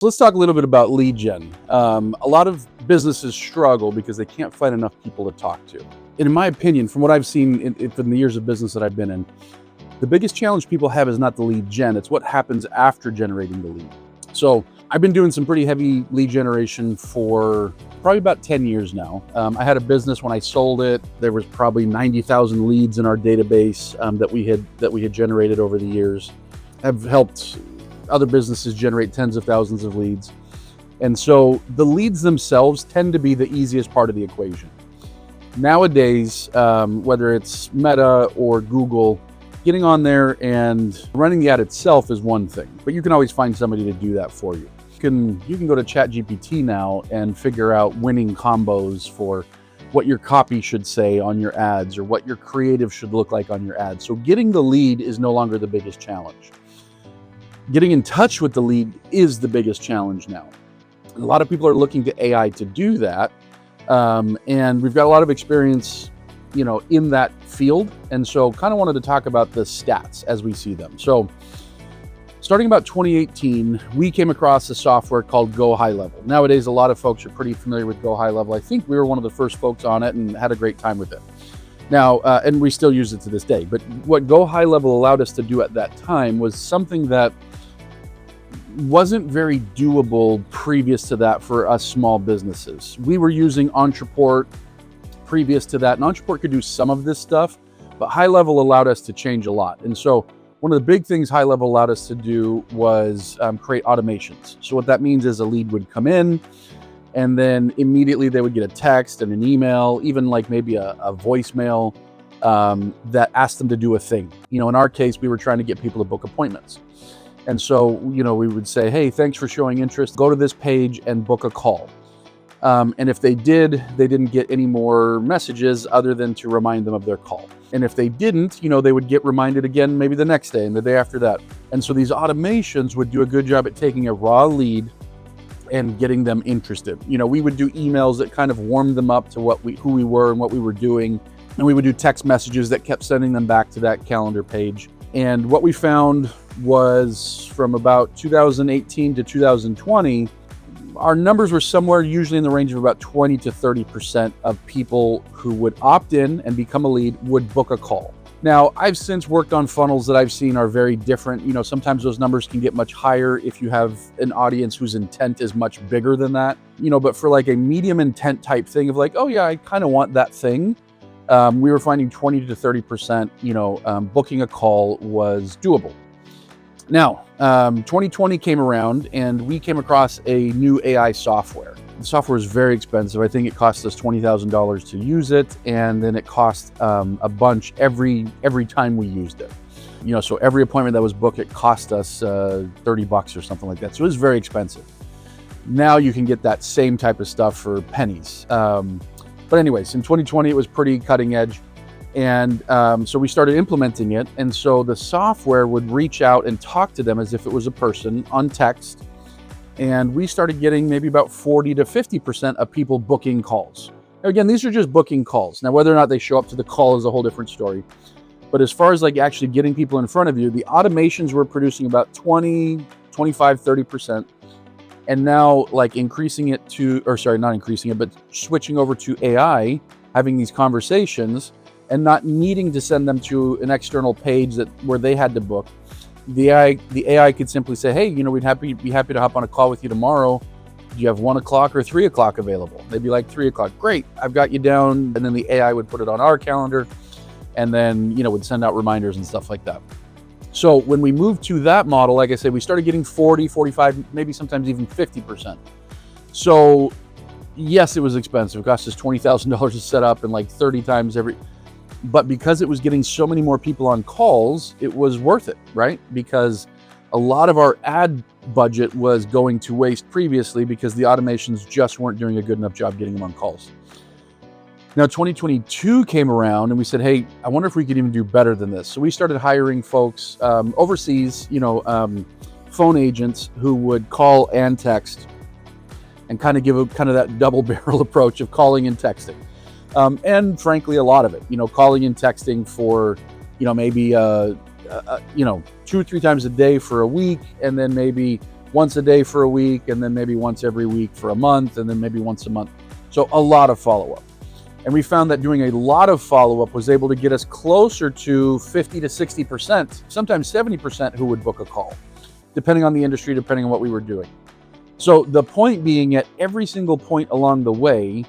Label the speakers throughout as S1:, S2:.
S1: Let's talk a little bit about lead gen. A lot of businesses struggle because they can't find enough people to talk to. And in my opinion, from what I've seen in the years of business that I've been in, the biggest challenge people have is not the lead gen, it's what happens after generating the lead. So I've been doing some pretty heavy lead generation for probably about 10 years now. I had a business when I sold it. There was probably 90,000 leads in our database that we had generated over the years. I've helped other businesses generate tens of thousands of leads. And so the leads themselves tend to be the easiest part of the equation. Nowadays, whether it's Meta or Google, getting on there and running the ad itself is one thing, but you can always find somebody to do that for you. You can go to ChatGPT now and figure out winning combos for what your copy should say on your ads or what your creative should look like on your ads. So getting the lead is no longer the biggest challenge. Getting in touch with the lead is the biggest challenge now. A lot of people are looking to AI to do that. And we've got a lot of experience, in that field. And so kind of wanted to talk about the stats as we see them. So starting about 2018, we came across a software called Go High Level. Nowadays, a lot of folks are pretty familiar with Go High Level. I think we were one of the first folks on it and had a great time with it. Now, and we still use it to this day, but what Go High Level allowed us to do at that time was something that wasn't very doable previous to that for us small businesses. We were using Ontraport previous to that, and Ontraport could do some of this stuff, but High Level allowed us to change a lot. And so one of the big things High Level allowed us to do was create automations. So what that means is a lead would come in, and then immediately they would get a text and an email, even like maybe a voicemail that asked them to do a thing. In our case, we were trying to get people to book appointments. And so, we would say, hey, thanks for showing interest. Go to this page and book a call. And if they didn't get any more messages other than to remind them of their call. And if they didn't, they would get reminded again, maybe the next day and the day after that. And so these automations would do a good job at taking a raw lead and getting them interested. We would do emails that kind of warmed them up to who we were and what we were doing. And we would do text messages that kept sending them back to that calendar page. And what we found was from about 2018 to 2020, our numbers were somewhere usually in the range of about 20 to 30% of people who would opt in and become a lead would book a call. Now, I've since worked on funnels that I've seen are very different. Sometimes those numbers can get much higher if you have an audience whose intent is much bigger than that. But for like a medium intent type thing of like, oh yeah, I kind of want that thing. We were finding 20 to 30%, booking a call was doable. Now, 2020 came around and we came across a new AI software. The software is very expensive. I think it cost us $20,000 to use it. And then it cost a bunch every time we used it. So every appointment that was booked, it cost us $30 or something like that. So it was very expensive. Now you can get that same type of stuff for pennies. But anyways, in 2020, it was pretty cutting edge. And so we started implementing it. And so the software would reach out and talk to them as if it was a person on text. And we started getting maybe about 40 to 50% of people booking calls. Now, again, these are just booking calls. Now, whether or not they show up to the call is a whole different story. But as far as like actually getting people in front of you, the automations were producing about 20, 25, 30%. And now like switching over to AI, having these conversations and not needing to send them to an external page where they had to book. The AI could simply say, hey, we'd be happy to hop on a call with you tomorrow. Do you have 1 o'clock or 3 o'clock available? They'd be like 3 o'clock. Great, I've got you down. And then the AI would put it on our calendar and then, would send out reminders and stuff like that. So when we moved to that model, like I said, we started getting 40, 45, maybe sometimes even 50%. So yes, it was expensive. It cost us $20,000 to set up and like 30 times but because it was getting so many more people on calls, it was worth it, right? Because a lot of our ad budget was going to waste previously because the automations just weren't doing a good enough job getting them on calls. Now, 2022 came around and we said, hey, I wonder if we could even do better than this. So we started hiring folks overseas, phone agents who would call and text and kind of give that double barrel approach of calling and texting. And frankly, a lot of it, calling and texting for, maybe 2 or 3 times a day for a week, and then maybe once a day for a week, and then maybe once every week for a month, and then maybe once a month. So a lot of follow-up. And we found that doing a lot of follow-up was able to get us closer to 50 to 60%, sometimes 70% who would book a call, depending on the industry, depending on what we were doing. So the point being, at every single point along the way,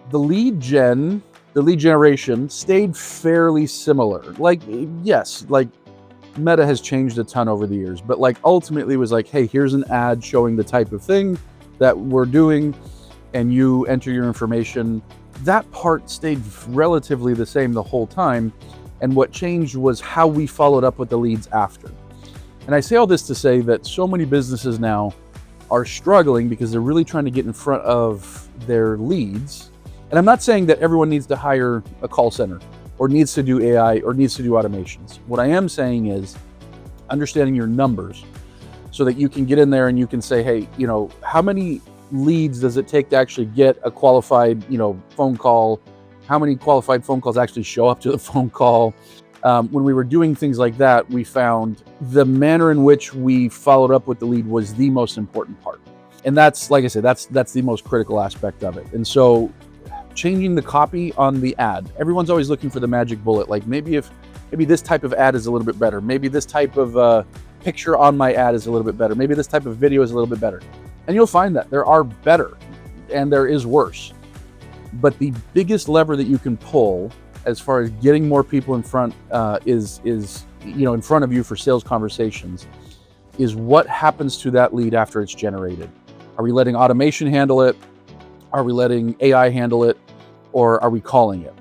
S1: the lead generation stayed fairly similar. Like, yes, like Meta has changed a ton over the years, but like ultimately it was like, hey, here's an ad showing the type of thing that we're doing, and you enter your information. That part stayed relatively the same the whole time. And what changed was how we followed up with the leads after. And I say all this to say that so many businesses now are struggling because they're really trying to get in front of their leads. And I'm not saying that everyone needs to hire a call center or needs to do AI or needs to do automations. What I am saying is understanding your numbers so that you can get in there and you can say, hey, how many leads does it take to actually get a qualified, phone call? How many qualified phone calls actually show up to the phone call? When we were doing things like that, we found the manner in which we followed up with the lead was the most important part. And that's, like I said, that's the most critical aspect of it. And so changing the copy on the ad, everyone's always looking for the magic bullet. Like maybe this type of ad is a little bit better. Maybe this type of picture on my ad is a little bit better. Maybe this type of video is a little bit better. And you'll find that there are better and there is worse. But the biggest lever that you can pull as far as getting more people in front is in front of you for sales conversations is what happens to that lead after it's generated. Are we letting automation handle it? Are we letting AI handle it? Or are we calling it?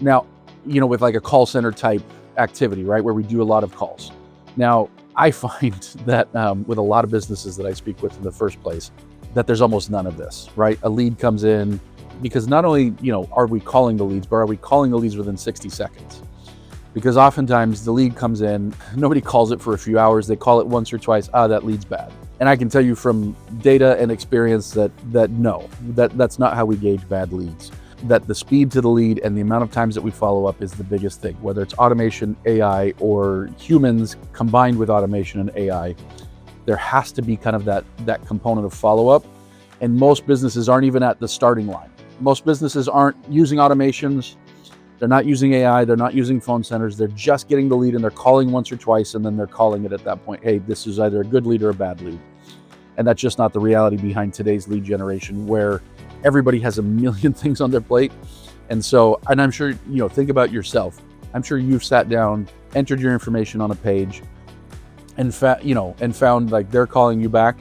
S1: Now, with like a call center type activity, right, where we do a lot of calls. Now, I find that with a lot of businesses that I speak with in the first place, that there's almost none of this, right? A lead comes in, because not only, are we calling the leads, but are we calling the leads within 60 seconds? Because oftentimes the lead comes in, nobody calls it for a few hours, they call it once or twice, that lead's bad. And I can tell you from data and experience that no, that's not how we gauge bad leads. That the speed to the lead and the amount of times that we follow up is the biggest thing, whether it's automation, AI, or humans combined with automation and AI. There has to be kind of that component of follow-up. And most businesses aren't even at the starting line. Most businesses aren't using automations. They're not using AI. They're not using phone centers. They're just getting the lead and they're calling once or twice, and then they're calling it at that point, hey, this is either a good lead or a bad lead. And that's just not the reality behind today's lead generation, where everybody has a million things on their plate. And I'm sure, think about yourself. I'm sure you've sat down, entered your information on a page, and found like they're calling you back,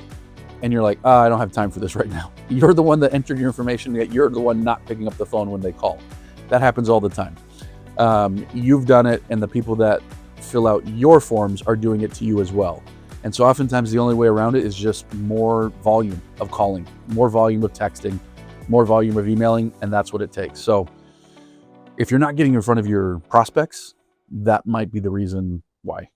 S1: and you're like, I don't have time for this right now. You're the one that entered your information, yet you're the one not picking up the phone when they call. That happens all the time. You've done it, and the people that fill out your forms are doing it to you as well. And so oftentimes the only way around it is just more volume of calling, more volume of texting, more volume of emailing, and that's what it takes. So if you're not getting in front of your prospects, that might be the reason why.